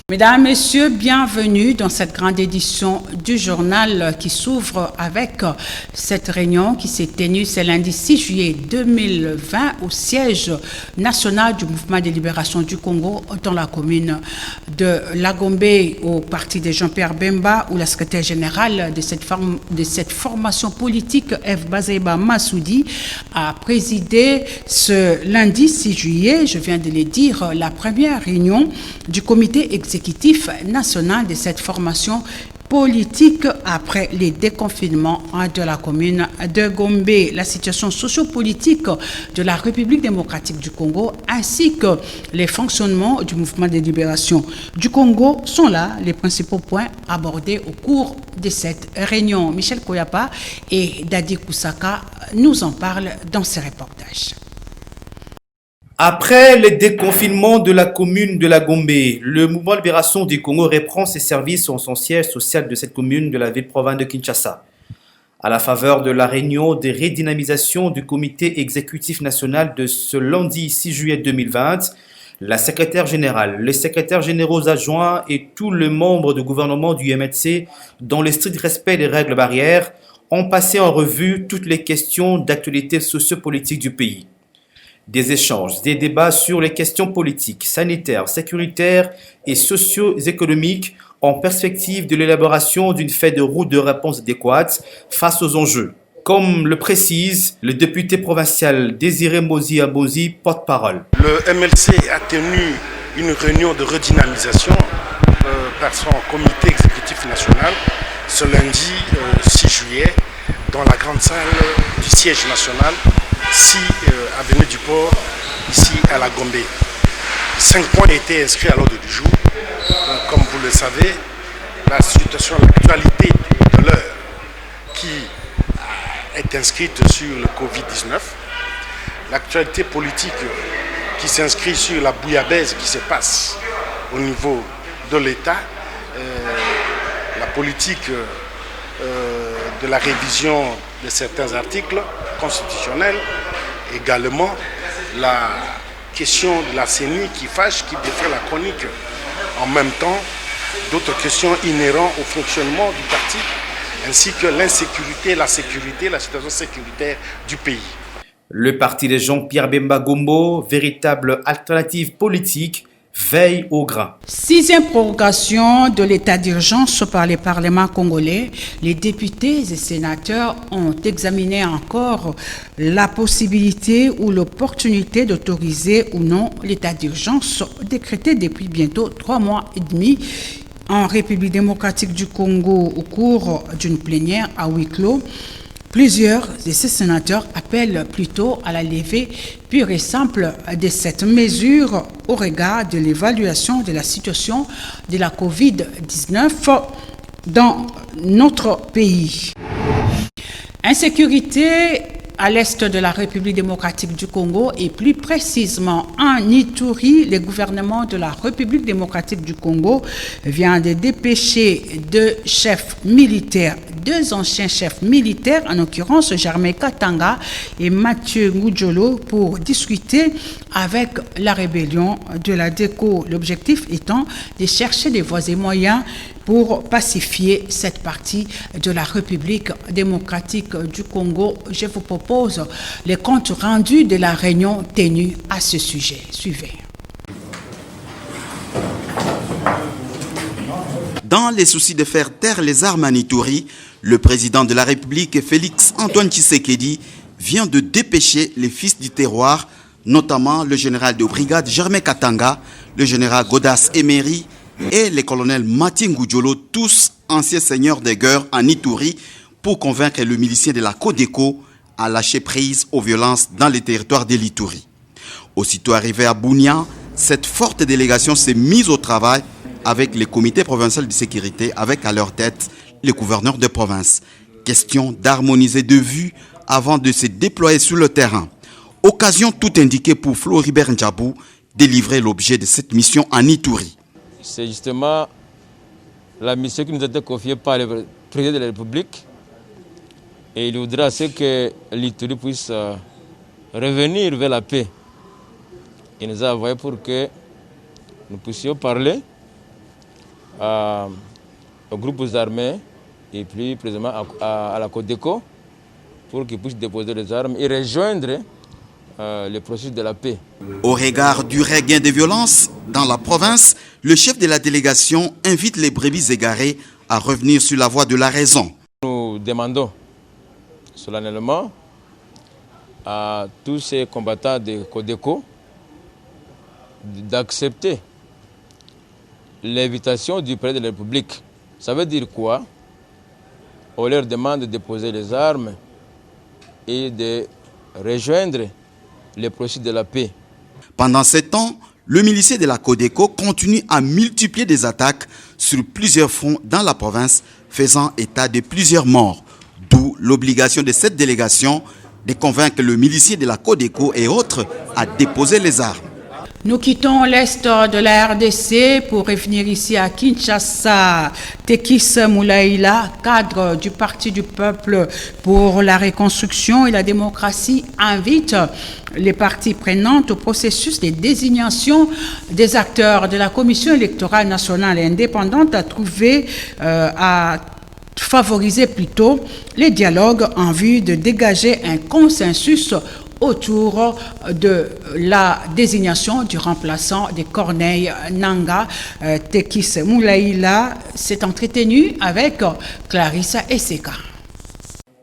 Mesdames, Messieurs, bienvenue dans cette grande édition du journal qui s'ouvre avec cette réunion qui s'est tenue ce lundi 6 juillet 2020 au siège national du Mouvement de libération du Congo dans la commune de Lagombe au parti de Jean-Pierre Bemba où la secrétaire générale de cette formation politique, F. Bazeba Massoudi, a présidé ce lundi 6 juillet, je viens de le dire, la première réunion du comité exécutif national de cette formation politique après les déconfinements de la commune de Gombe. La situation sociopolitique de la République démocratique du Congo ainsi que les fonctionnements du mouvement de libération du Congo sont là les principaux points abordés au cours de cette réunion. Michel Koyapa et Dadi Koussaka nous en parlent dans ces reportages. Après le déconfinement de la commune de Lagombe, le mouvement de libération du Congo reprend ses services en son siège social de cette commune de la ville-province de Kinshasa. À la faveur de la réunion de redynamisation du comité exécutif national de ce lundi 6 juillet 2020, la secrétaire générale, les secrétaires généraux adjoints et tous les membres du gouvernement du MNC, dans le strict respect des règles barrières, ont passé en revue toutes les questions d'actualité sociopolitique du pays. Des échanges, des débats sur les questions politiques, sanitaires, sécuritaires et socio-économiques en perspective de l'élaboration d'une feuille de route de réponse adéquate face aux enjeux. Comme le précise le député provincial Désiré Mozi Abozi, porte-parole. Le MLC a tenu une réunion de redynamisation par son comité exécutif national ce lundi 6 juillet dans la grande salle du siège national, avenue du Port, ici à la Gombe. 5 points étaient inscrits à l'ordre du jour. Donc, comme vous le savez, la situation, l'actualité de l'heure qui est inscrite sur le Covid-19, l'actualité politique qui s'inscrit sur la bouillabaisse qui se passe au niveau de l'État, la politique de la révision de certains articles constitutionnels, également la question de la CENI qui fâche, qui défait la chronique, en même temps d'autres questions inhérentes au fonctionnement du parti, ainsi que l'insécurité, la sécurité, la situation sécuritaire du pays. Le parti de Jean-Pierre Bemba Gombo, véritable alternative politique, veille au grain. 6e prorogation de l'état d'urgence par le Parlement congolais. Les députés et sénateurs ont examiné encore la possibilité ou l'opportunité d'autoriser ou non l'état d'urgence décrété depuis bientôt 3 mois et demi en République démocratique du Congo au cours d'une plénière à huis clos. Plusieurs de ces sénateurs appellent plutôt à la levée pure et simple de cette mesure au regard de l'évaluation de la situation de la COVID-19 dans notre pays. Insécurité à l'est de la République démocratique du Congo et plus précisément en Ituri, le gouvernement de la République démocratique du Congo vient de dépêcher 2 chefs militaires, 2 anciens chefs militaires, en l'occurrence Germain Katanga et Mathieu Ngoudjolo, pour discuter avec la rébellion de la DECO. L'objectif étant de chercher des voies et moyens pour pacifier cette partie de la République démocratique du Congo. Je vous propose les comptes rendus de la réunion tenue à ce sujet. Suivez. Dans les soucis de faire taire les armes en Ituri, le président de la République, Félix Antoine Tshisekedi, vient de dépêcher les fils du terroir, notamment le général de brigade Germain Katanga, le général Godas Emery et le colonel Mathieu Ngoudjolo, tous anciens seigneurs des guerres en Ituri, pour convaincre le milicien de la Codeco à lâcher prise aux violences dans les territoires de l'Ituri. Aussitôt arrivé à Bunia, cette forte délégation s'est mise au travail avec les comités provinciaux de sécurité, avec à leur tête les gouverneurs de province. Question d'harmoniser de vue avant de se déployer sur le terrain. Occasion tout indiquée pour Floribert Ndjabou de livrer l'objet de cette mission en Ituri. C'est justement la mission qui nous a été confiée par le président de la République. Et il voudra que l'Ituri puisse revenir vers la paix. Il nous a envoyé pour que nous puissions parler aux groupes armés et plus précisément à la Codeco pour qu'ils puissent déposer les armes et rejoindre le processus de la paix. Au regard du regain de violence dans la province, le chef de la délégation invite les brebis égarées à revenir sur la voie de la raison. Nous demandons solennellement à tous ces combattants de Codeco d'accepter l'invitation du président de la République. Ça veut dire quoi? On leur demande de déposer les armes et de rejoindre le processus de la paix. Pendant ce temps, le milicier de la Codeco continue à multiplier des attaques sur plusieurs fronts dans la province, faisant état de plusieurs morts. D'où l'obligation de cette délégation de convaincre le milicier de la Codeco et autres à déposer les armes. Nous quittons l'Est de la RDC pour revenir ici à Kinshasa. Tekis Moulaïla, cadre du Parti du Peuple pour la Reconstruction et la Démocratie, invite les parties prenantes au processus de désignation des acteurs de la Commission électorale nationale et indépendante à favoriser plutôt les dialogues en vue de dégager un consensus autour de la désignation du remplaçant de Corneille Nangaa. Tekis Moulaïla s'est entretenu avec Clarissa Esseka.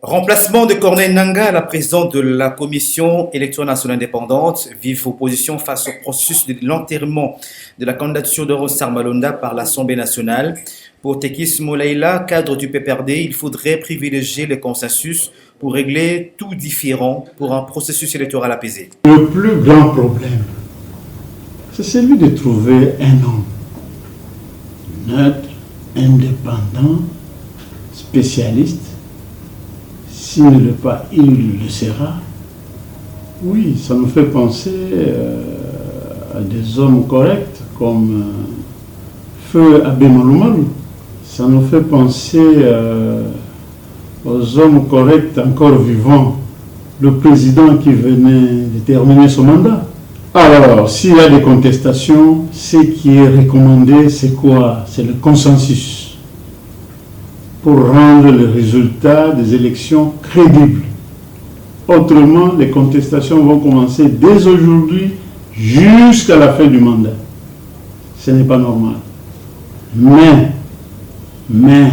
Remplacement de Corneille Nangaa à la présidente de la Commission électorale nationale indépendante, vive opposition face au processus de l'enterrement de la candidature de Ronsard Malonda par l'Assemblée nationale. Pour Tekis Moulaïla, cadre du PPRD, il faudrait privilégier le consensus pour régler tout différend pour un processus électoral apaisé. Le plus grand problème, c'est celui de trouver un homme neutre, indépendant, spécialiste. S'il ne l'est pas, il le sera. Oui, ça nous fait penser à des hommes corrects comme Feu Abbé Malumalu. Ça nous fait penser aux hommes corrects encore vivants, le président qui venait de terminer son mandat. Alors, s'il y a des contestations, ce qui est recommandé, c'est quoi? C'est le consensus pour rendre le résultat des élections crédible. Autrement, les contestations vont commencer dès aujourd'hui jusqu'à la fin du mandat. Ce n'est pas normal. Mais,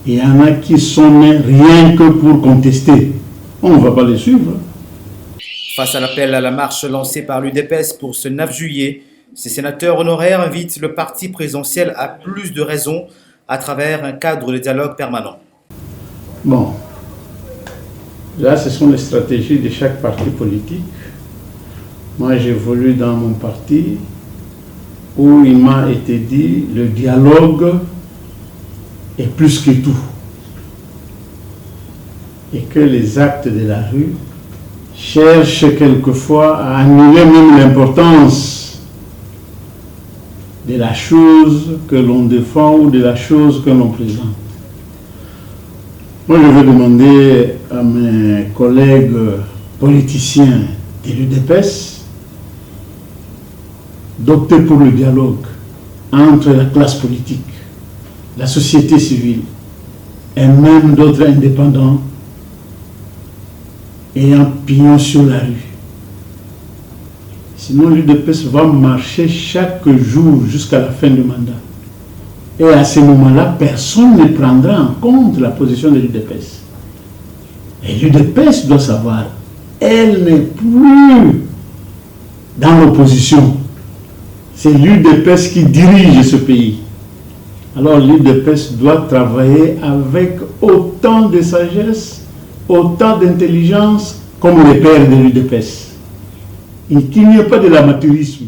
il y en a qui sont nés rien que pour contester. On ne va pas les suivre. Face à l'appel à la marche lancée par l'UDPS pour ce 9 juillet, ces sénateurs honoraires invitent le parti présidentiel à plus de raisons à travers un cadre de dialogue permanent. Bon, là ce sont les stratégies de chaque parti politique. Moi j'évolue dans mon parti où il m'a été dit le dialogue est plus que tout. Et que les actes de la rue cherchent quelquefois à annuler même l'importance de la chose que l'on défend ou de la chose que l'on présente. Moi, je vais demander à mes collègues politiciens de l'UDPS d'opter pour le dialogue entre la classe politique, la société civile et même d'autres indépendants ayant pignon sur la rue. Sinon, l'UDPS va marcher chaque jour jusqu'à la fin du mandat. Et à ce moment-là, personne ne prendra en compte la position de l'UDPS. Et l'UDPS doit savoir, elle n'est plus dans l'opposition. C'est l'UDPS qui dirige ce pays. Alors l'UDPS doit travailler avec autant de sagesse, autant d'intelligence comme les pères de l'UDPS. Et qu'il n'y ait pas de l'amateurisme.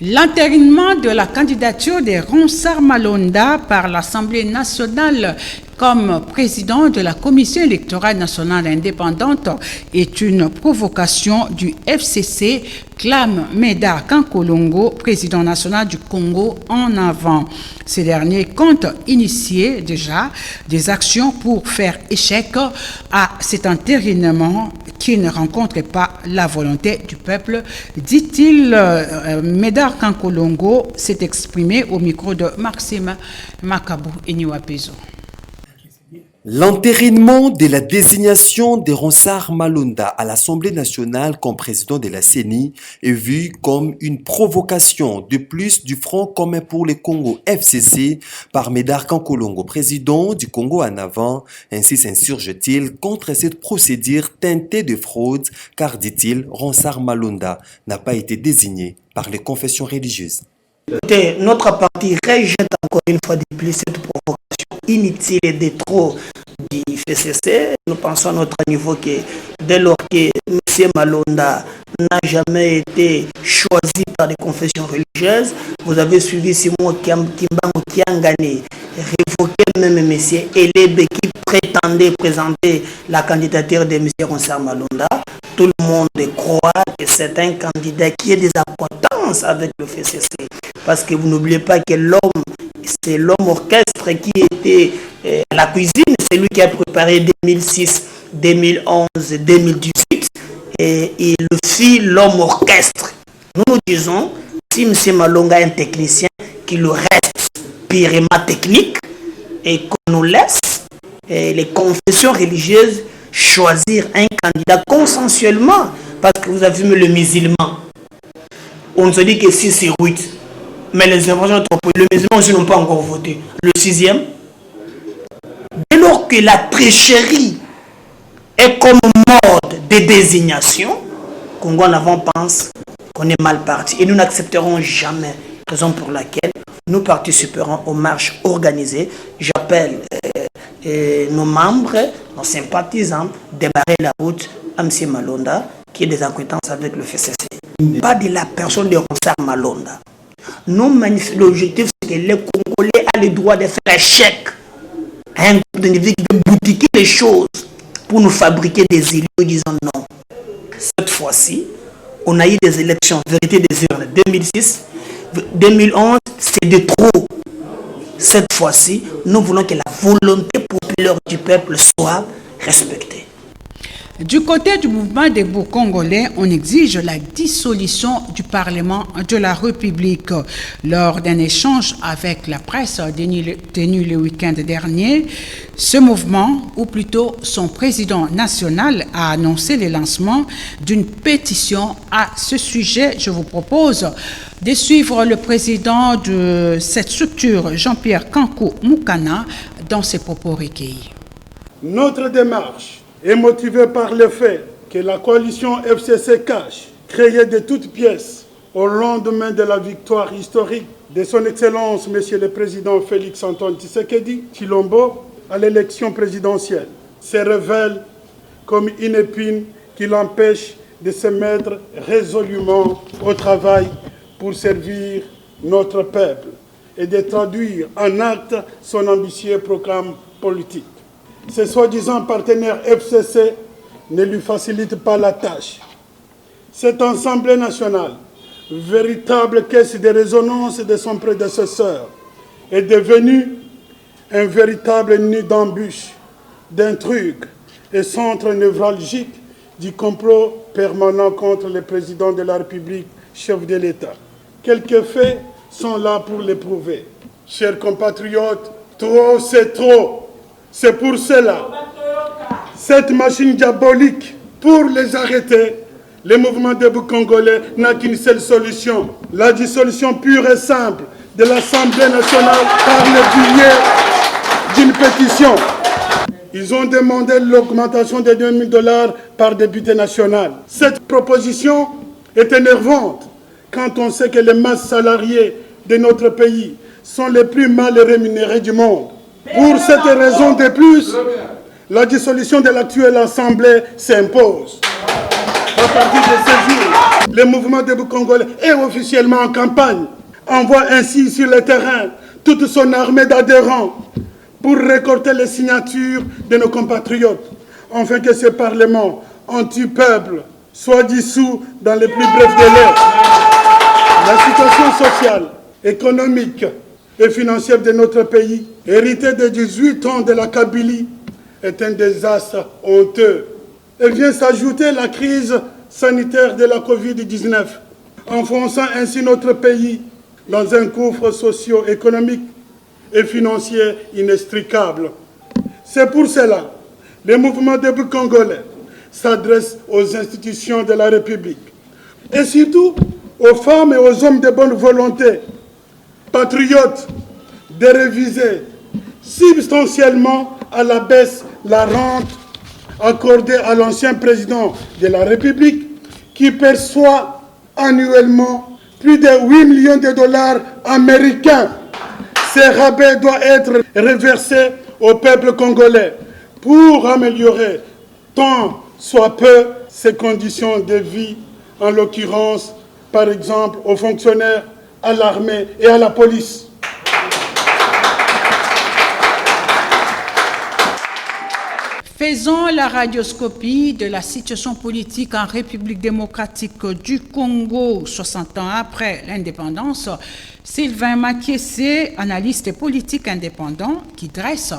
L'entérinement de la candidature de Ronsard Malonda par l'Assemblée nationale comme président de la Commission électorale nationale indépendante est une provocation du FCC, clame Meda Kankolongo, président national du Congo, en avant. Ces derniers comptent initier déjà des actions pour faire échec à cet entérinement qui ne rencontre pas la volonté du peuple, dit-il. Médard Kankolongo s'est exprimé au micro de Maxime Makabou et Niwapezo. L'entérinement de la désignation de Ronsard Malonda à l'Assemblée nationale comme président de la CENI est vu comme une provocation de plus du Front commun pour le Congo FCC par Médard Kankolongo, président du Congo en avant. Ainsi s'insurge-t-il contre cette procédure teintée de fraude car, dit-il, Ronsard Malonda n'a pas été désigné par les confessions religieuses. Notre parti rejette encore une fois de plus cette provocation inutile et de trop du FCC. Nous pensons à notre niveau que dès lors que M. Malonda n'a jamais été choisi par des confessions religieuses, vous avez suivi Simon Kimbango Kiangani, révoqué même M. Elebe qui prétendait présenter la candidature de M. Ronsard Malonda. Tout le monde croit que c'est un candidat qui a des acquaintances avec le FCC. Parce que vous n'oubliez pas que l'homme, c'est l'homme orchestre qui était à la cuisine, c'est lui qui a préparé 2006, 2011, 2018, et il fit l'homme orchestre. Nous nous disons, si M. Malonga est un technicien, qu'il reste purement technique, et qu'on nous laisse les confessions religieuses choisir un candidat consensuellement, parce que vous avez vu le musulman. On se dit que 6 sur 8. Mais les informations les musulmans aussi n'ont pas encore voté. Le 6e, dès lors que la tricherie est comme mode de désignation, Congo en avant pense qu'on est mal parti. Et nous n'accepterons jamais, raison pour laquelle nous participerons aux marches organisées. J'appelle nos membres, nos sympathisants, démarrer la route à M. Malonda, qui est des acquaintances avec le FCC. Pas de la personne de Ronsard Malonda. L'objectif, c'est que les Congolais ont le droit de faire un chèque à un groupe d'individus qui veut boutiquer les choses pour nous fabriquer des élus. Nous disons non. Cette fois-ci, on a eu des élections, vérité des urnes, 2006, 2011, c'est de trop. Cette fois-ci, nous voulons que la volonté populaire du peuple soit respectée. Du côté du mouvement des Beaux Congolais, on exige la dissolution du Parlement de la République. Lors d'un échange avec la presse tenu le week-end dernier, ce mouvement, ou plutôt son président national, a annoncé le lancement d'une pétition à ce sujet. Je vous propose de suivre le président de cette structure, Jean-Pierre Kankou Moukana, dans ses propos recueillis. Notre démarche est motivé par le fait que la coalition FCC Cash, créée de toutes pièces au lendemain de la victoire historique de son Excellence Monsieur le Président Félix Antoine Tshisekedi Tshilombo à l'élection présidentielle, se révèle comme une épine qui l'empêche de se mettre résolument au travail pour servir notre peuple et de traduire en acte son ambitieux programme politique. Ces soi-disant partenaires FCC ne lui facilitent pas la tâche. Cette Assemblée nationale, véritable caisse de résonance de son prédécesseur, est devenue un véritable nid d'embûches, d'intrigues et centre névralgique du complot permanent contre le président de la République, chef de l'État. Quelques faits sont là pour le prouver. Chers compatriotes, trop c'est trop. C'est pour cela, cette machine diabolique, pour les arrêter, le mouvement debout congolais n'a qu'une seule solution, la dissolution pure et simple de l'Assemblée nationale par le biais d'une pétition. Ils ont demandé l'augmentation de $2000 par député national. Cette proposition est énervante quand on sait que les masses salariées de notre pays sont les plus mal rémunérées du monde. Pour cette raison de plus, la dissolution de l'actuelle Assemblée s'impose. À partir de ce jour, le mouvement debout congolais est officiellement en campagne, envoie ainsi sur le terrain toute son armée d'adhérents pour récolter les signatures de nos compatriotes, afin que ce Parlement anti-peuple soit dissous dans les plus brefs délais. La situation sociale, économique et financière de notre pays, héritée de 18 ans de la Kabylie, est un désastre honteux. Et vient s'ajouter la crise sanitaire de la Covid-19, enfonçant ainsi notre pays dans un gouffre socio-économique et financier inextricable. C'est pour cela que le mouvement debout congolais s'adresse aux institutions de la République et surtout aux femmes et aux hommes de bonne volonté, patriotes, de réviser substantiellement à la baisse la rente accordée à l'ancien président de la République qui perçoit annuellement plus de 8 millions de dollars américains. Ces rabais doivent être reversés au peuple congolais pour améliorer tant soit peu ses conditions de vie, en l'occurrence, par exemple, aux fonctionnaires, à l'armée et à la police. Faisons la radioscopie de la situation politique en République démocratique du Congo 60 ans après l'indépendance. Sylvain Makiessé, analyste politique indépendant, qui dresse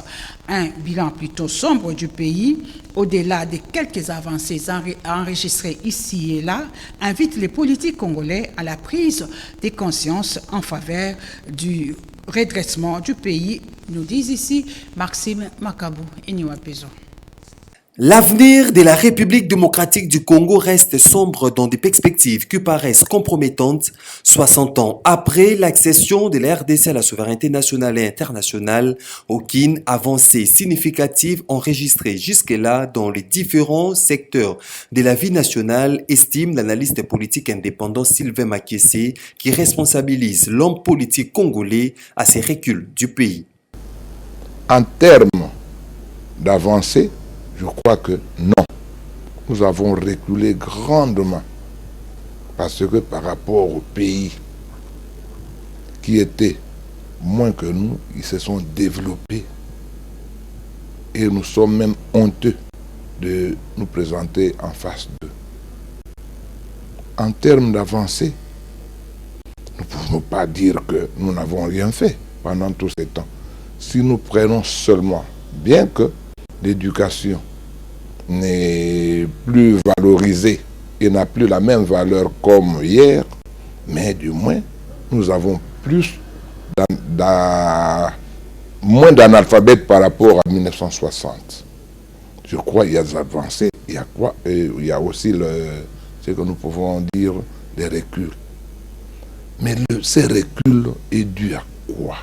un bilan plutôt sombre du pays, au-delà de quelques avancées enregistrées ici et là, invite les politiques congolais à la prise de conscience en faveur du redressement du pays, nous disent ici Maxime Makabou et Niwapezo. L'avenir de la République démocratique du Congo reste sombre dans des perspectives qui paraissent compromettantes 60 ans après l'accession de la RDC à la souveraineté nationale et internationale. Aucune avancée significative enregistrée jusque-là dans les différents secteurs de la vie nationale, estime l'analyste politique indépendant Sylvain Makiessé, qui responsabilise l'homme politique congolais à ces reculs du pays. En termes d'avancée, je crois que non. Nous avons reculé grandement parce que par rapport aux pays qui étaient moins que nous, ils se sont développés et nous sommes même honteux de nous présenter en face d'eux. En termes d'avancée, nous ne pouvons pas dire que nous n'avons rien fait pendant tout ce temps. Si nous prenons seulement, bien que l'éducation n'est plus valorisée et n'a plus la même valeur comme hier, mais du moins, nous avons moins d'analphabètes par rapport à 1960. Je crois qu'il y a des avancées, il y a aussi ce que nous pouvons dire des reculs. Mais ces reculs est dû à quoi?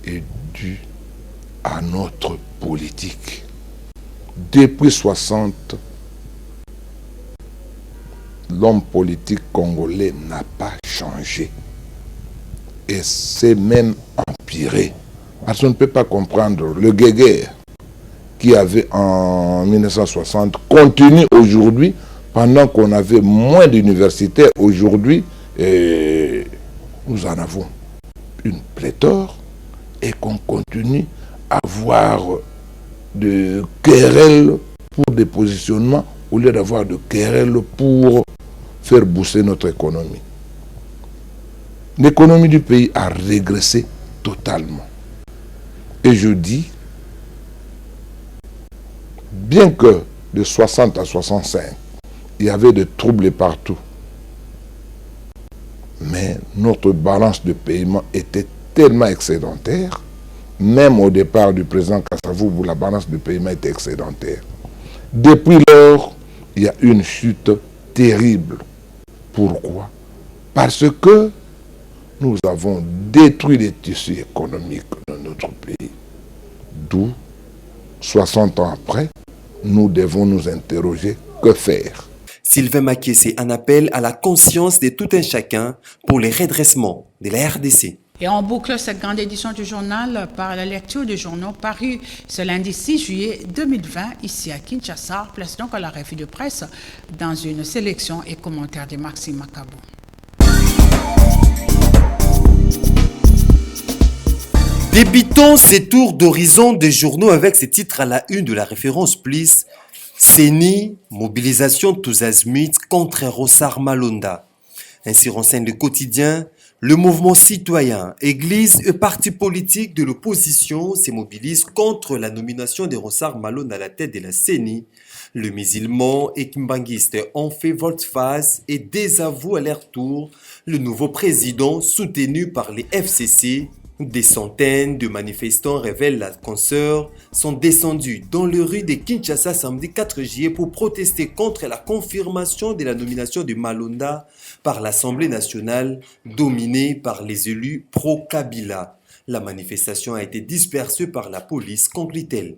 Est dû à notre politique. Depuis 60, l'homme politique congolais n'a pas changé. Et c'est même empiré. Parce qu'on ne peut pas comprendre le guéguerre qui avait en 1960 continue aujourd'hui pendant qu'on avait moins d'universitaires. Aujourd'hui, nous en avons une pléthore et qu'on continue à avoir de querelles pour des positionnements au lieu d'avoir de querelles pour faire booster notre économie. L'économie du pays a régressé totalement. Et je dis, bien que de 60 à 65, il y avait des troubles partout, mais notre balance de paiement était tellement excédentaire. Même au départ du président Kassavou, la balance de paiement était excédentaire. Depuis lors, il y a une chute terrible. Pourquoi? Parce que nous avons détruit les tissus économiques de notre pays. D'où, 60 ans après, nous devons nous interroger que faire. Sylvain Makiessé en appelle à la conscience de tout un chacun pour le redressement de la RDC. Et on boucle cette grande édition du journal par la lecture des journaux parus ce lundi 6 juillet 2020 ici à Kinshasa. Place donc à la revue de presse dans une sélection et commentaires de Maxime Makabou. Débutons ces tours d'horizon des journaux avec ces titres à la une de la référence plus. CENI, mobilisation tous azimuts contre Rossard Malonda. Ainsi renseigne le quotidien. Le mouvement citoyen, église et partis politiques de l'opposition se mobilisent contre la nomination de Ronsard Malonda à la tête de la CENI. Le musulman et kimbanguiste ont fait volte-face et désavouent à leur tour le nouveau président soutenu par les FCC. Des centaines de manifestants, révèlent la consoeur, sont descendus dans les rues de Kinshasa samedi 4 juillet pour protester contre la confirmation de la nomination de Malonda par l'Assemblée nationale dominée par les élus pro-Kabila. La manifestation a été dispersée par la police, conclut-elle.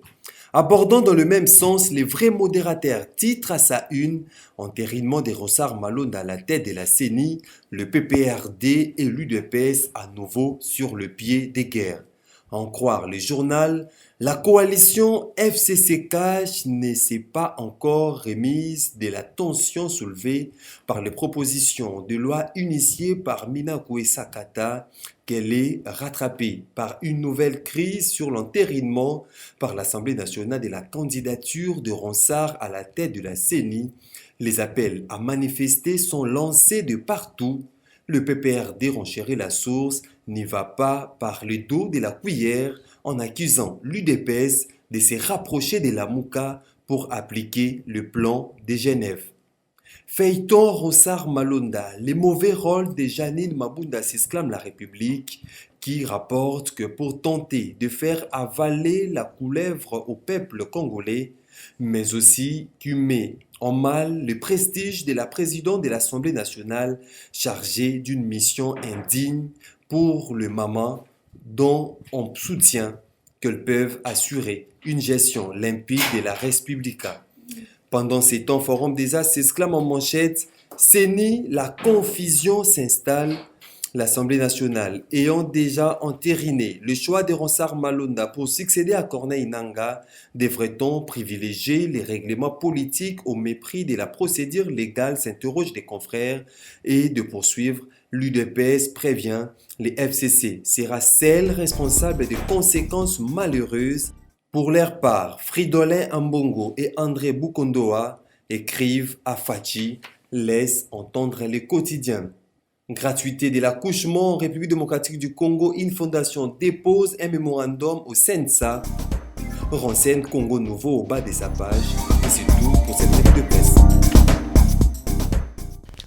Abordant dans le même sens, les vrais modérateurs titre à sa une « Entérinement de Ronsard Malonda à la tête de la CENI, le PPRD et l'UDPS à nouveau sur le pied des guerres ». En croire le journal, la coalition FCC-CACH ne s'est pas encore remise de la tension soulevée par les propositions de loi initiées par Mina Koué-Sakata, qu'elle est rattrapée par une nouvelle crise sur l'entérinement par l'Assemblée nationale de la candidature de Ronsard à la tête de la CENI. Les appels à manifester sont lancés de partout. Le PPRD, renchérit la source, n'y va pas par le dos de la cuillère en accusant l'UDPS de se rapprocher de la Mouka pour appliquer le plan de Genève. Feuilleton Ronsard Malonda, les mauvais rôles de Janine Mabunda s'exclame la République, qui rapporte que pour tenter de faire avaler la couleuvre au peuple congolais, mais aussi qui met en mal le prestige de la présidente de l'Assemblée nationale chargée d'une mission indigne pour le Mama, dont on soutient qu'elles peuvent assurer une gestion limpide de la Respublica. Pendant ces temps, Forum des As s'exclame en manchette « CENI, la confusion s'installe ». L'Assemblée nationale ayant déjà entériné le choix de Ronsard Malonda pour succéder à Corneille Nangaa, devrait-on privilégier les règlements politiques au mépris de la procédure légale, s'interrogent des confrères, et de poursuivre. L'UDPS prévient, les FCC sera celle responsable des conséquences malheureuses. Pour leur part, Fridolin Ambongo et André Bukondoa écrivent à Fachi, laissent entendre les quotidiens. Gratuité de l'accouchement en République démocratique du Congo, une fondation dépose un mémorandum au CENSA. Renseigne Congo Nouveau au bas de sa page. Et c'est tout pour cette revue de presse.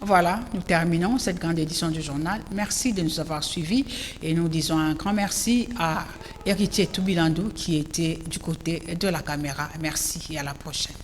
Voilà, nous terminons cette grande édition du journal. Merci de nous avoir suivis et nous disons un grand merci à Héritier Toubilandou qui était du côté de la caméra. Merci et à la prochaine.